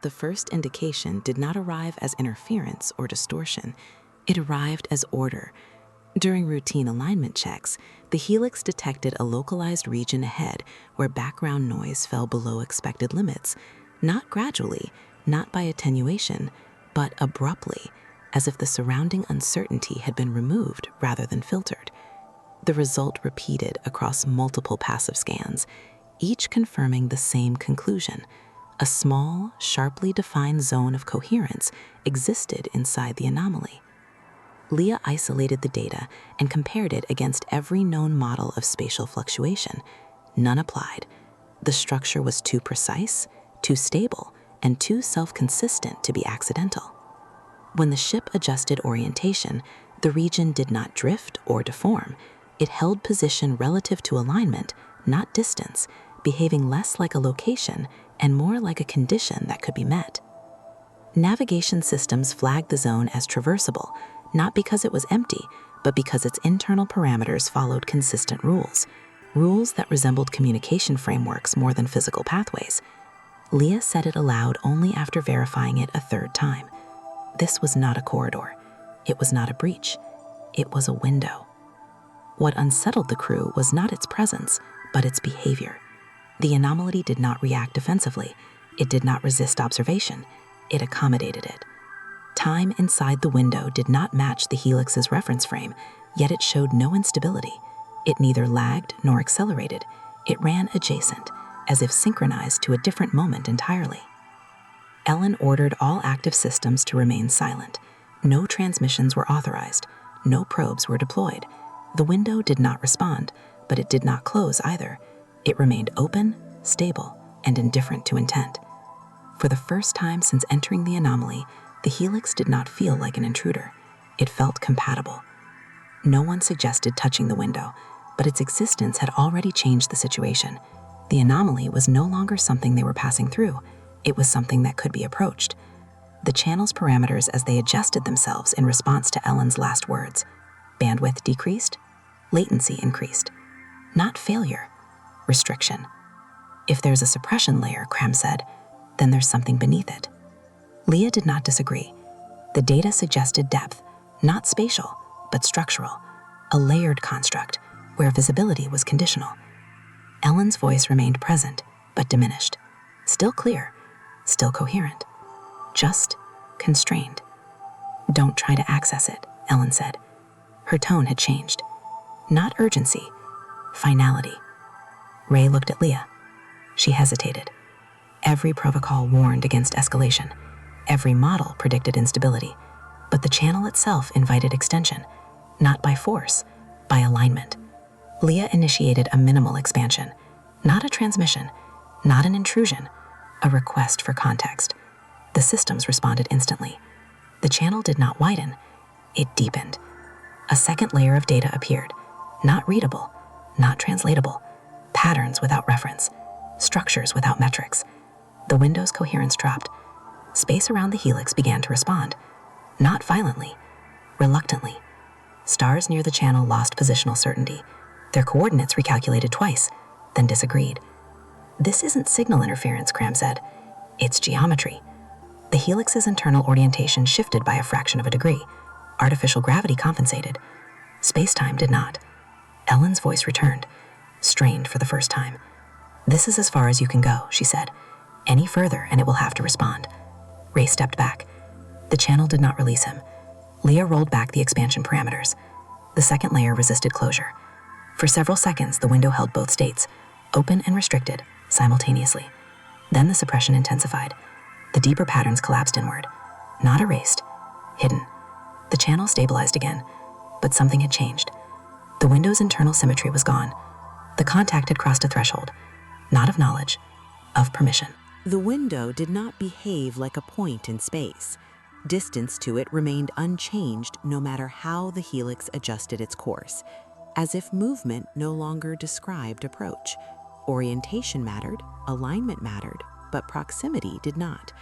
the first indication did not arrive as interference or distortion. It arrived as order. During routine alignment checks, the Helix detected a localized region ahead where background noise fell below expected limits, not gradually, not by attenuation, but abruptly, as if the surrounding uncertainty had been removed rather than filtered. The result repeated across multiple passive scans, each confirming the same conclusion. A small, sharply defined zone of coherence existed inside the anomaly. Leah isolated the data and compared it against every known model of spatial fluctuation. None applied. The structure was too precise, too stable, and too self-consistent to be accidental. When the ship adjusted orientation, the region did not drift or deform. It held position relative to alignment, not distance, behaving less like a location and more like a condition that could be met. Navigation systems flagged the zone as traversable, not because it was empty, but because its internal parameters followed consistent rules that resembled communication frameworks more than physical pathways. Leah said it aloud only after verifying it a third time. This was not a corridor. It was not a breach. It was a window. What unsettled the crew was not its presence, but its behavior. The anomaly did not react defensively. It did not resist observation. It accommodated it. Time inside the window did not match the Helix's reference frame, yet it showed no instability. It neither lagged nor accelerated. It ran adjacent, as if synchronized to a different moment entirely. Ellen ordered all active systems to remain silent. No transmissions were authorized. No probes were deployed. The window did not respond, but it did not close either. It remained open, stable, and indifferent to intent. For the first time since entering the anomaly, the Helix did not feel like an intruder. It felt compatible. No one suggested touching the window, but its existence had already changed the situation. The anomaly was no longer something they were passing through. It was something that could be approached. The channel's parameters as they adjusted themselves in response to Ellen's last words. Bandwidth decreased, latency increased. Not failure, restriction. If there's a suppression layer, Cram said, then there's something beneath it. Leah did not disagree. The data suggested depth, not spatial, but structural, a layered construct where visibility was conditional. Ellen's voice remained present, but diminished. Still clear, still coherent, just constrained. Don't try to access it, Ellen said. Her tone had changed. Not urgency, finality. Ray looked at Leah. She hesitated. Every protocol warned against escalation. Every model predicted instability, but the channel itself invited extension, not by force, by alignment. Leah initiated a minimal expansion, not a transmission, not an intrusion, a request for context. The systems responded instantly. The channel did not widen, it deepened. A second layer of data appeared, not readable, not translatable, patterns without reference, structures without metrics. The window's coherence dropped. Space around the Helix began to respond, not violently, reluctantly. Stars near the channel lost positional certainty. Their coordinates recalculated twice, then disagreed. This isn't signal interference, Cram said. It's geometry. The Helix's internal orientation shifted by a fraction of a degree. Artificial gravity compensated. Space-time did not. Ellen's voice returned, strained for the first time. This is as far as you can go, she said. Any further and it will have to respond. Ray stepped back. The channel did not release him. Leah rolled back the expansion parameters. The second layer resisted closure. For several seconds, the window held both states, open and restricted, simultaneously. Then the suppression intensified. The deeper patterns collapsed inward. Not erased, hidden. The channel stabilized again, but something had changed. The window's internal symmetry was gone. The contact had crossed a threshold, not of knowledge, of permission. The window did not behave like a point in space. Distance to it remained unchanged no matter how the Helix adjusted its course, as if movement no longer described approach. Orientation mattered, alignment mattered, but proximity did not.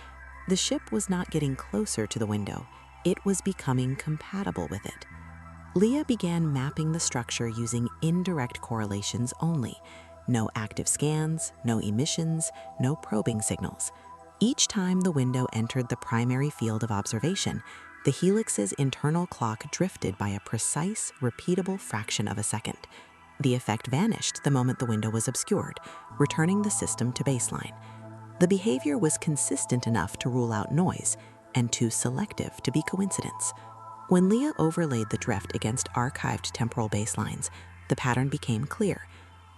The ship was not getting closer to the window. It was becoming compatible with it. Leah began mapping the structure using indirect correlations only. No active scans, no emissions, no probing signals. Each time the window entered the primary field of observation, the helix's internal clock drifted by a precise, repeatable fraction of a second. The effect vanished the moment the window was obscured, returning the system to baseline. The behavior was consistent enough to rule out noise, and too selective to be coincidence. When Leah overlaid the drift against archived temporal baselines, the pattern became clear.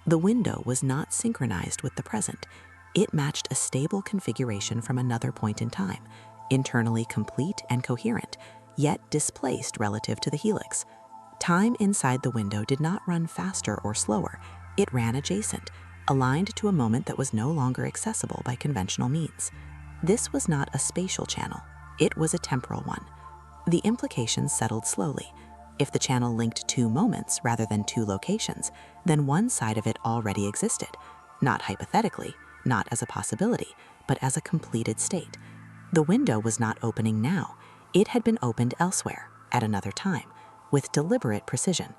The window was not synchronized with the present. It matched a stable configuration from another point in time, internally complete and coherent, yet displaced relative to the helix. Time inside the window did not run faster or slower. It ran adjacent, aligned to a moment that was no longer accessible by conventional means. This was not a spatial channel. It was a temporal one. The implications settled slowly. If the channel linked two moments rather than two locations, then one side of it already existed, not hypothetically, not as a possibility, but as a completed state. The window was not opening now. It had been opened elsewhere, at another time, with deliberate precision.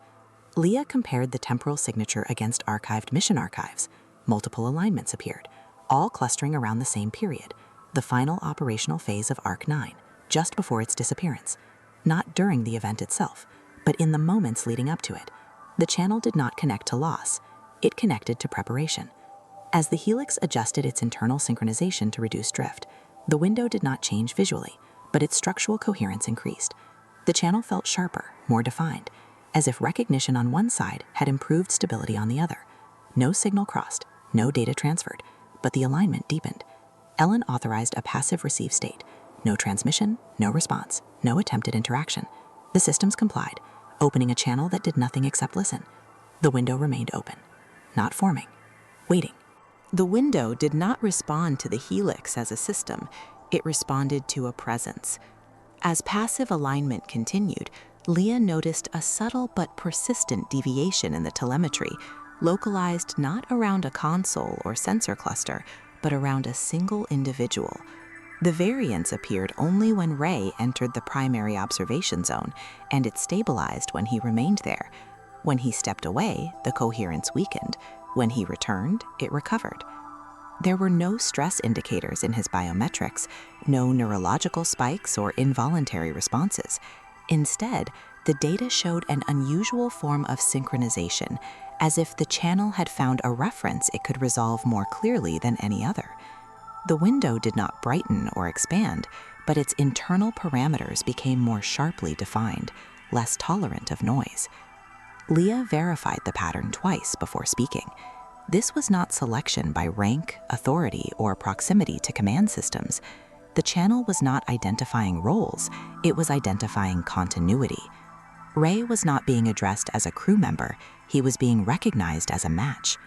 Leah compared the temporal signature against archived mission archives. Multiple alignments appeared, all clustering around the same period, the final operational phase of ARK-9, just before its disappearance. Not during the event itself, but in the moments leading up to it. The channel did not connect to loss. It connected to preparation. As the helix adjusted its internal synchronization to reduce drift, the window did not change visually, but its structural coherence increased. The channel felt sharper, more defined, as if recognition on one side had improved stability on the other. No signal crossed, no data transferred, but the alignment deepened. Ellen authorized a passive receive state. No transmission, no response, no attempted interaction. The systems complied, opening a channel that did nothing except listen. The window remained open, not forming, waiting. The window did not respond to the helix as a system. It responded to a presence. As passive alignment continued, Leah noticed a subtle but persistent deviation in the telemetry, localized not around a console or sensor cluster, but around a single individual. The variance appeared only when Ray entered the primary observation zone, and it stabilized when he remained there. When he stepped away, the coherence weakened. When he returned, it recovered. There were no stress indicators in his biometrics, no neurological spikes or involuntary responses. Instead, the data showed an unusual form of synchronization, as if the channel had found a reference it could resolve more clearly than any other. The window did not brighten or expand, but its internal parameters became more sharply defined, less tolerant of noise. Leah verified the pattern twice before speaking. This was not selection by rank, authority, or proximity to command systems. The channel was not identifying roles, it was identifying continuity. Ray was not being addressed as a crew member, he was being recognized as a match.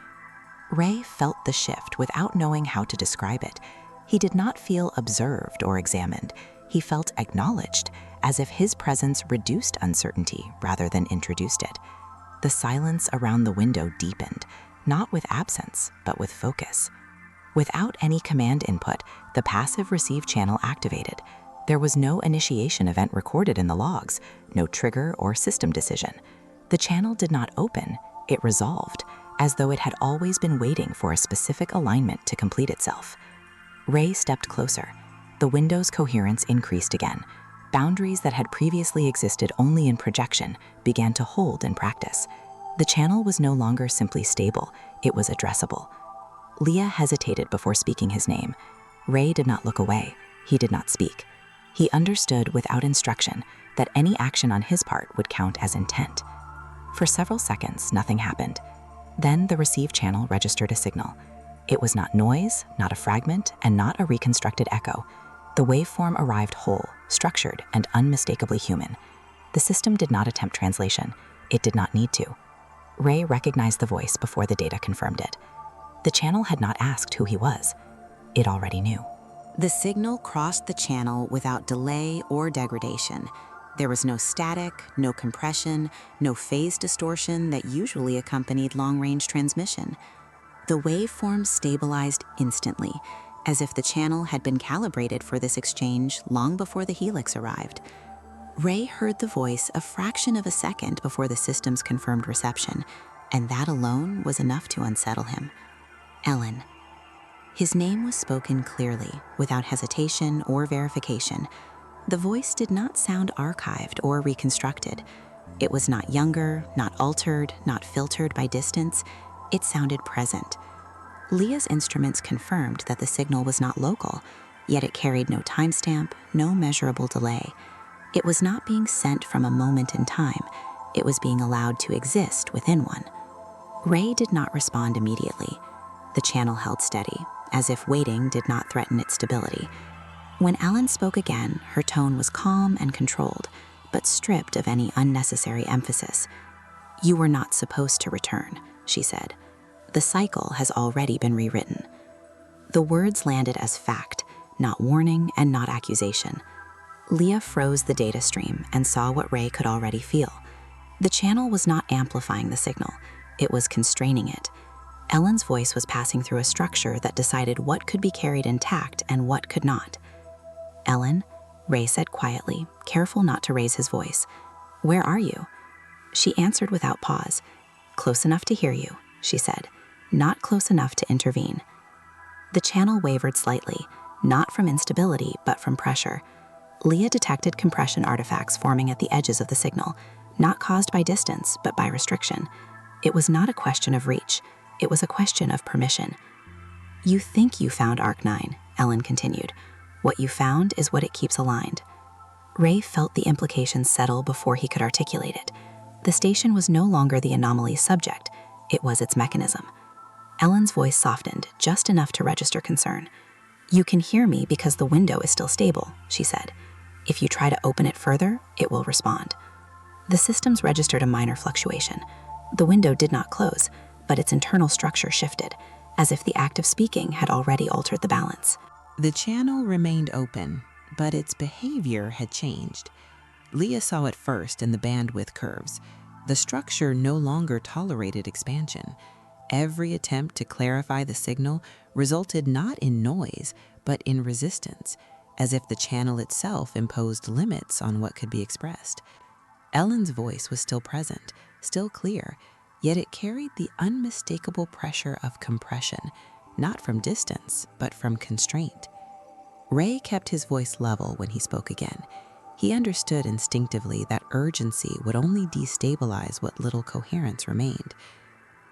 Ray felt the shift without knowing how to describe it. He did not feel observed or examined. He felt acknowledged, as if his presence reduced uncertainty rather than introduced it. The silence around the window deepened, not with absence, but with focus. Without any command input, the passive receive channel activated. There was no initiation event recorded in the logs, no trigger or system decision. The channel did not open, it resolved, as though it had always been waiting for a specific alignment to complete itself. Ray stepped closer. The window's coherence increased again. Boundaries that had previously existed only in projection began to hold in practice. The channel was no longer simply stable, it was addressable. Leah hesitated before speaking his name. Ray did not look away. He did not speak. He understood without instruction that any action on his part would count as intent. For several seconds, nothing happened. Then the receive channel registered a signal. It was not noise, not a fragment, and not a reconstructed echo. The waveform arrived whole, structured, and unmistakably human. The system did not attempt translation. It did not need to. Ray recognized the voice before the data confirmed it. The channel had not asked who he was. It already knew. The signal crossed the channel without delay or degradation. There was no static, no compression, no phase distortion that usually accompanied long-range transmission. The waveform stabilized instantly, as if the channel had been calibrated for this exchange long before the helix arrived. Ray heard the voice a fraction of a second before the system's confirmed reception, and that alone was enough to unsettle him. Ellen. His name was spoken clearly, without hesitation or verification. The voice did not sound archived or reconstructed. It was not younger, not altered, not filtered by distance. It sounded present. Leah's instruments confirmed that the signal was not local, yet it carried no timestamp, no measurable delay. It was not being sent from a moment in time. It was being allowed to exist within one. Ray did not respond immediately. The channel held steady, as if waiting did not threaten its stability. When Ellen spoke again, her tone was calm and controlled, but stripped of any unnecessary emphasis. "You were not supposed to return," she said. "The cycle has already been rewritten." The words landed as fact, not warning and not accusation. Leah froze the data stream and saw what Ray could already feel. The channel was not amplifying the signal, it was constraining it. Ellen's voice was passing through a structure that decided what could be carried intact and what could not. "Ellen," Ray said quietly, careful not to raise his voice. "Where are you?" She answered without pause. "Close enough to hear you," she said, "not close enough to intervene." The channel wavered slightly, not from instability, but from pressure. Leah detected compression artifacts forming at the edges of the signal, not caused by distance, but by restriction. It was not a question of reach. It was a question of permission. "You think you found ARK-9, Ellen continued. "What you found is what it keeps aligned." Ray felt the implications settle before he could articulate it. The station was no longer the anomaly's subject. It was its mechanism. Ellen's voice softened, just enough to register concern. "You can hear me because the window is still stable," she said. "If you try to open it further, it will respond." The systems registered a minor fluctuation. The window did not close, but its internal structure shifted, as if the act of speaking had already altered the balance. The channel remained open, but its behavior had changed. Leah saw it first in the bandwidth curves. The structure no longer tolerated expansion. Every attempt to clarify the signal resulted not in noise, but in resistance, as if the channel itself imposed limits on what could be expressed. Ellen's voice was still present, still clear, yet it carried the unmistakable pressure of compression, not from distance, but from constraint. Ray kept his voice level when he spoke again. He understood instinctively that urgency would only destabilize what little coherence remained.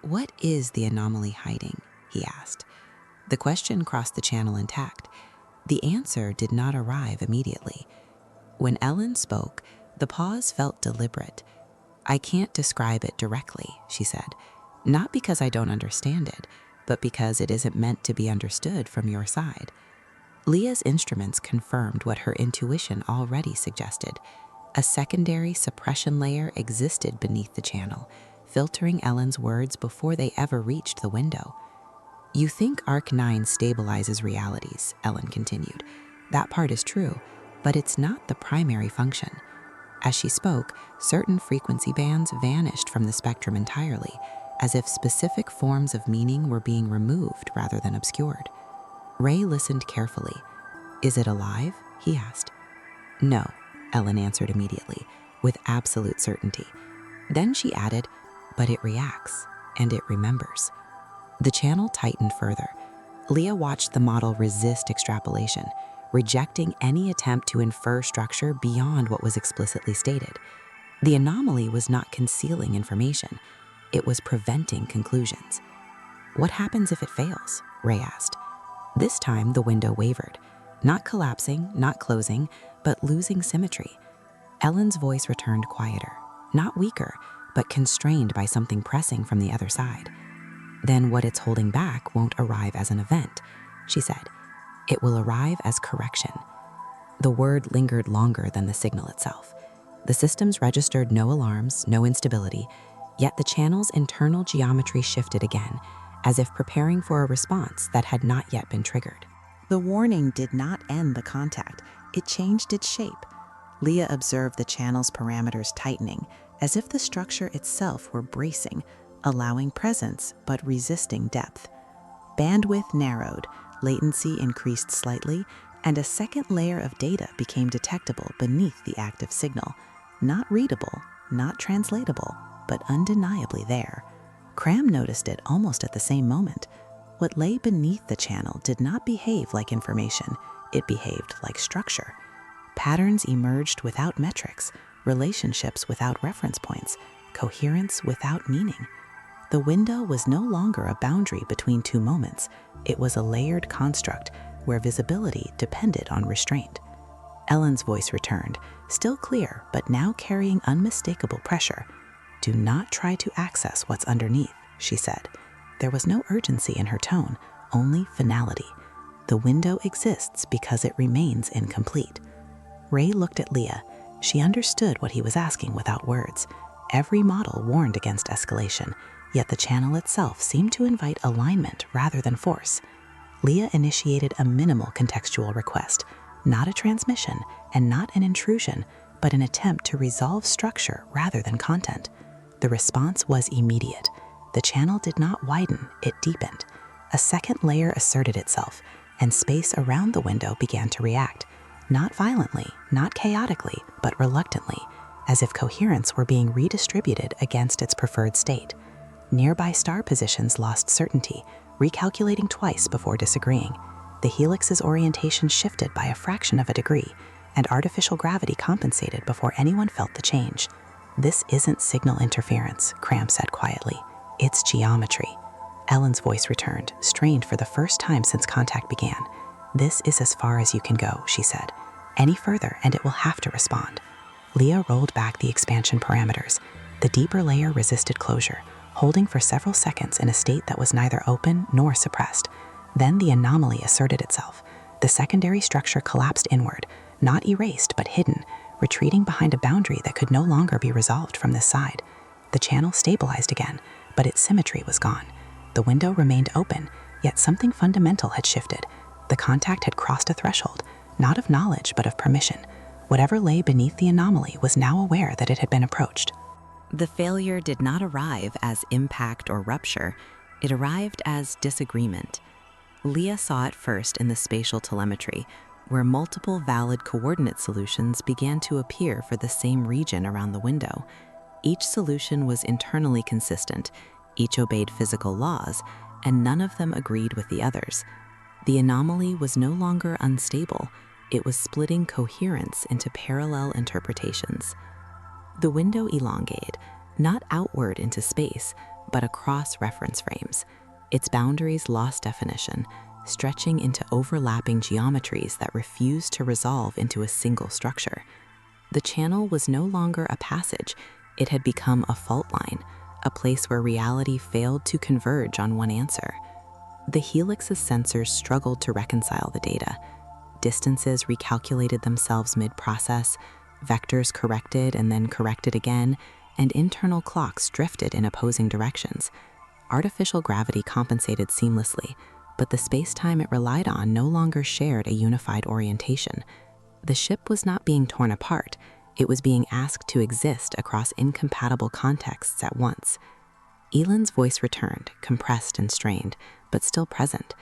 "What is the anomaly hiding?" he asked. The question crossed the channel intact. The answer did not arrive immediately. When Ellen spoke, the pause felt deliberate. "I can't describe it directly," she said. "Not because I don't understand it, but because it isn't meant to be understood from your side." Leah's instruments confirmed what her intuition already suggested. A secondary suppression layer existed beneath the channel, filtering Ellen's words before they ever reached the window. "You think ARK-9 stabilizes realities," Ellen continued. "That part is true, but it's not the primary function." As she spoke, certain frequency bands vanished from the spectrum entirely, as if specific forms of meaning were being removed rather than obscured. Ray listened carefully. "Is it alive?" he asked. "No," Ellen answered immediately, with absolute certainty. Then she added, "But it reacts, and it remembers." The channel tightened further. Leah watched the model resist extrapolation, rejecting any attempt to infer structure beyond what was explicitly stated. The anomaly was not concealing information. It was preventing conclusions. "What happens if it fails?" Ray asked. This time, the window wavered, not collapsing, not closing, but losing symmetry. Ellen's voice returned quieter, not weaker, but constrained by something pressing from the other side. "Then what it's holding back won't arrive as an event," she said. "It will arrive as correction." The word lingered longer than the signal itself. The systems registered no alarms, no instability, yet the channel's internal geometry shifted again, as if preparing for a response that had not yet been triggered. The warning did not end the contact. It changed its shape. Leah observed the channel's parameters tightening, as if the structure itself were bracing, allowing presence but resisting depth. Bandwidth narrowed, latency increased slightly, and a second layer of data became detectable beneath the active signal. Not readable, not translatable, but undeniably there. Cram noticed it almost at the same moment. What lay beneath the channel did not behave like information, it behaved like structure. Patterns emerged without metrics, relationships without reference points, coherence without meaning. The window was no longer a boundary between two moments, it was a layered construct where visibility depended on restraint. Ellen's voice returned, still clear, but now carrying unmistakable pressure. "Do not try to access what's underneath," she said. There was no urgency in her tone, only finality. The window exists because it remains incomplete. Ray looked at Leah. She understood what he was asking without words. Every model warned against escalation, yet the channel itself seemed to invite alignment rather than force. Leah initiated a minimal contextual request, not a transmission and not an intrusion, but an attempt to resolve structure rather than content. The response was immediate. The channel did not widen, it deepened. A second layer asserted itself, and space around the window began to react, not violently, not chaotically, but reluctantly, as if coherence were being redistributed against its preferred state. Nearby star positions lost certainty, recalculating twice before disagreeing. The helix's orientation shifted by a fraction of a degree, and artificial gravity compensated before anyone felt the change. "This isn't signal interference," Cram said quietly. "It's geometry." Ellen's voice returned, strained for the first time since contact began. "This is as far as you can go," she said. "Any further and it will have to respond." Leah rolled back the expansion parameters. The deeper layer resisted closure, holding for several seconds in a state that was neither open nor suppressed. Then the anomaly asserted itself. The secondary structure collapsed inward, not erased but hidden, retreating behind a boundary that could no longer be resolved from this side. The channel stabilized again, but its symmetry was gone. The window remained open, yet something fundamental had shifted. The contact had crossed a threshold, not of knowledge but of permission. Whatever lay beneath the anomaly was now aware that it had been approached. The failure did not arrive as impact or rupture, it arrived as disagreement. Leah saw it first in the spatial telemetry, where multiple valid coordinate solutions began to appear for the same region around the window. Each solution was internally consistent, each obeyed physical laws, and none of them agreed with the others. The anomaly was no longer unstable, it was splitting coherence into parallel interpretations. The window elongated, not outward into space, but across reference frames. Its boundaries lost definition, stretching into overlapping geometries that refused to resolve into a single structure. The channel was no longer a passage, it had become a fault line, a place where reality failed to converge on one answer. The Helix's sensors struggled to reconcile the data. Distances recalculated themselves mid-process, vectors corrected and then corrected again, and internal clocks drifted in opposing directions. Artificial gravity compensated seamlessly, but the space-time it relied on no longer shared a unified orientation. The ship was not being torn apart, it was being asked to exist across incompatible contexts at once. Ellen's voice returned, compressed and strained, but still present.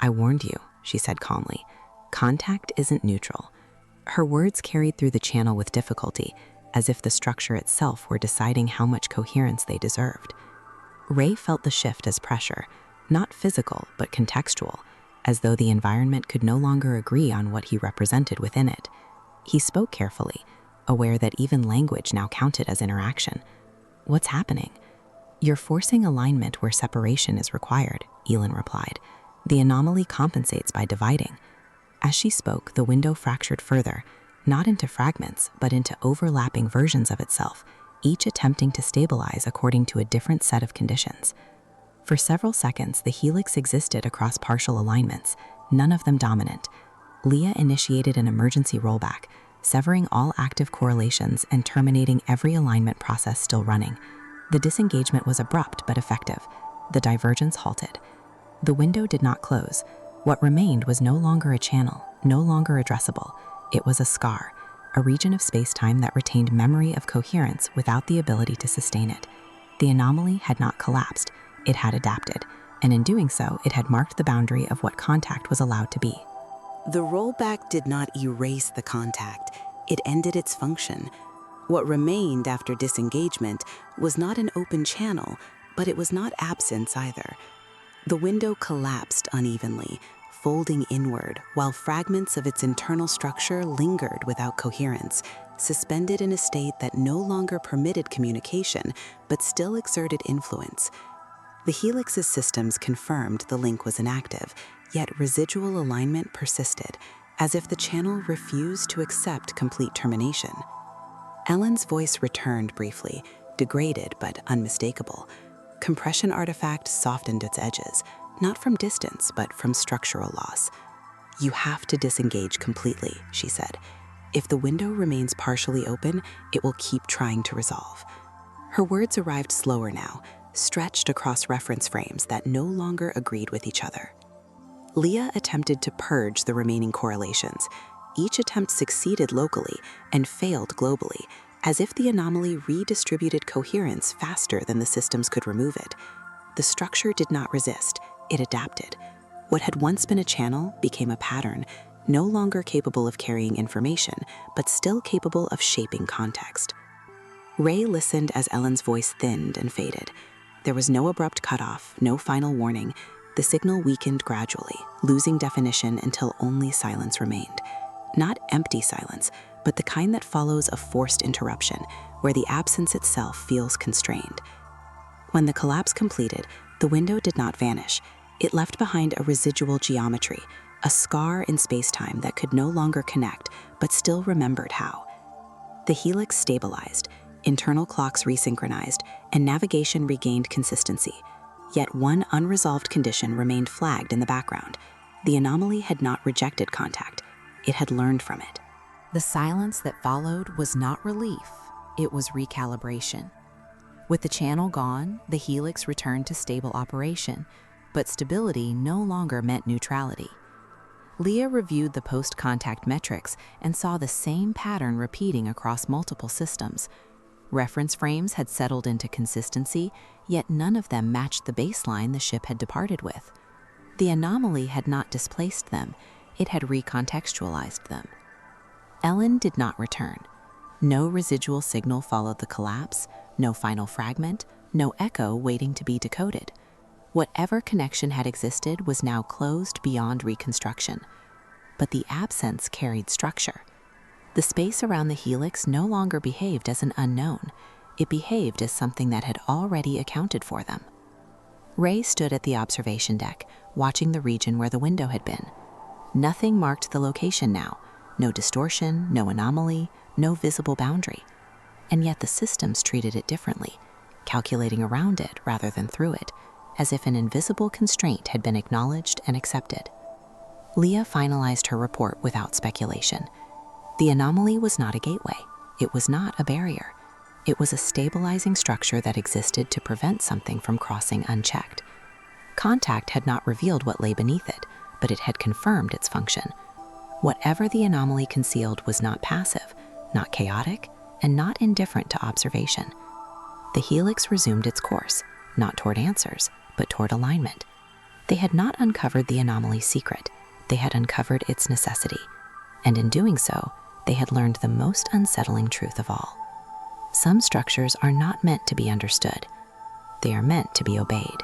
"I warned you," she said calmly. "Contact isn't neutral." Her words carried through the channel with difficulty, as if the structure itself were deciding how much coherence they deserved. Ray felt the shift as pressure, not physical but contextual, as though the environment could no longer agree on what he represented within it. He spoke carefully, aware that even language now counted as interaction. "What's happening?" "You're forcing alignment where separation is required," Ellen replied. "The anomaly compensates by dividing." As she spoke, the window fractured further, not into fragments, but into overlapping versions of itself, each attempting to stabilize according to a different set of conditions. For several seconds, the helix existed across partial alignments, none of them dominant. Leah initiated an emergency rollback, severing all active correlations and terminating every alignment process still running. The disengagement was abrupt but effective. The divergence halted. The window did not close. What remained was no longer a channel, no longer addressable. It was a scar, a region of space-time that retained memory of coherence without the ability to sustain it. The anomaly had not collapsed, it had adapted, and in doing so, it had marked the boundary of what contact was allowed to be. The rollback did not erase the contact, it ended its function. What remained after disengagement was not an open channel, but it was not absence either. The window collapsed unevenly, folding inward, while fragments of its internal structure lingered without coherence, suspended in a state that no longer permitted communication, but still exerted influence. The Helix's systems confirmed the link was inactive, yet residual alignment persisted, as if the channel refused to accept complete termination. Ellen's voice returned briefly, degraded but unmistakable. Compression artifact softened its edges, not from distance, but from structural loss. "You have to disengage completely," she said. "If the window remains partially open, it will keep trying to resolve." Her words arrived slower now, stretched across reference frames that no longer agreed with each other. Leah attempted to purge the remaining correlations. Each attempt succeeded locally and failed globally, as if the anomaly redistributed coherence faster than the systems could remove it. The structure did not resist, it adapted. What had once been a channel became a pattern, no longer capable of carrying information, but still capable of shaping context. Ray listened as Ellen's voice thinned and faded. There was no abrupt cutoff, no final warning. The signal weakened gradually, losing definition until only silence remained. Not empty silence, but the kind that follows a forced interruption, where the absence itself feels constrained. When the collapse completed, the window did not vanish. It left behind a residual geometry, a scar in space-time that could no longer connect, but still remembered how. The Helix stabilized, internal clocks resynchronized, and navigation regained consistency. Yet one unresolved condition remained flagged in the background. The anomaly had not rejected contact. It had learned from it. The silence that followed was not relief, it was recalibration. With the channel gone, the Helix returned to stable operation, but stability no longer meant neutrality. Leah reviewed the post-contact metrics and saw the same pattern repeating across multiple systems. Reference frames had settled into consistency, yet none of them matched the baseline the ship had departed with. The anomaly had not displaced them, it had recontextualized them. Ellen did not return. No residual signal followed the collapse, no final fragment, no echo waiting to be decoded. Whatever connection had existed was now closed beyond reconstruction. But the absence carried structure. The space around the Helix no longer behaved as an unknown. It behaved as something that had already accounted for them. Ray stood at the observation deck, watching the region where the window had been. Nothing marked the location now. No distortion, no anomaly, no visible boundary. And yet the systems treated it differently, calculating around it rather than through it, as if an invisible constraint had been acknowledged and accepted. Leah finalized her report without speculation. The anomaly was not a gateway. It was not a barrier. It was a stabilizing structure that existed to prevent something from crossing unchecked. Contact had not revealed what lay beneath it, but it had confirmed its function. Whatever the anomaly concealed was not passive, not chaotic, and not indifferent to observation. The Helix resumed its course, not toward answers, but toward alignment. They had not uncovered the anomaly's secret. They had uncovered its necessity. And in doing so, they had learned the most unsettling truth of all. Some structures are not meant to be understood. They are meant to be obeyed.